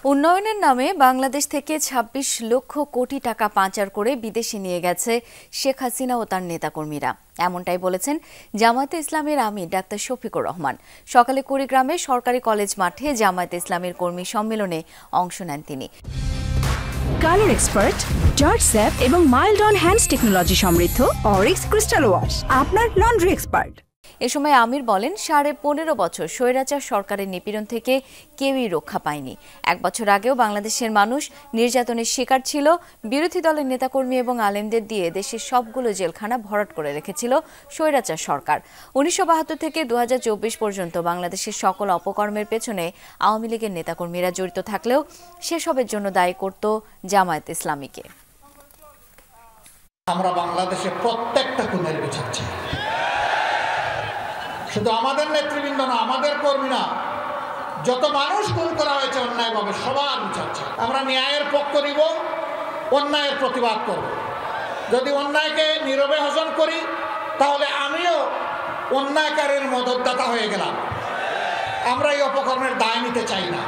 উন্নয়নের নামে বাংলাদেশ থেকে ২৬ লক্ষ কোটি টাকা পাচার করে বিদেশে নিয়ে গেছে শেখ হাসিনা ও তার নেতাকর্মীরা। এমনটাই বলেছেন জামায়াতে ইসলামের আমির ডাক্তার শফিকুর রহমান। সকালে কুড়িগ্রামে সরকারি কলেজ মাঠে জামায়াতে ইসলামের কর্মী সম্মেলনে অংশ নেন তিনি। কালার এক্সপার্ট, জর্জ স্যাপ এবং মাইল্ড অন হ্যান্ডস টেকনোলজি সমৃদ্ধ অরিক্স ক্রিস্টাল ওয়াশ আপনার লন্ড্রি এক্সপার্ট। এ সময় আমির বলেন, 15.5 বছর স্বৈরাচার সরকারের নিপীড়ন থেকে কেউই রক্ষা পায়নি। 1 বছর আগেও বাংলাদেশের মানুষ নির্যাতনের শিকার ছিল। বিরোধী দলের নেতাকর্মী এবং আলেমদের দিয়ে দেশের সবগুলো জেলখানা ভরাট করে রেখেছিল স্বৈরাচার সরকার। 1972 থেকে 2024 পর্যন্ত বাংলাদেশের সকল অপকর্মের পেছনে আওয়ামী লীগের নেতাকর্মীরা জড়িত থাকলেও সেসবের জন্য দায়ী করত জামায়াত ইসলামীকে। আমরা বাংলাদেশে প্রত্যেকটা খুনের বিচার চাই, শুধু আমাদের নেতৃবৃন্দ না, আমাদের কর্মী না, যত মানুষ খুন করা হয়েছে অন্যায়ভাবে সবার বিচার চাই। আমরা ন্যায়ের পক্ষ নিব, অন্যায়ের প্রতিবাদ করব। যদি অন্যায়কে নীরবে হজম করি তাহলে আমিও অন্যায়কারীর মদতদাতা হয়ে গেলাম। আমরা এই অপকর্মের দায় নিতে চাই না।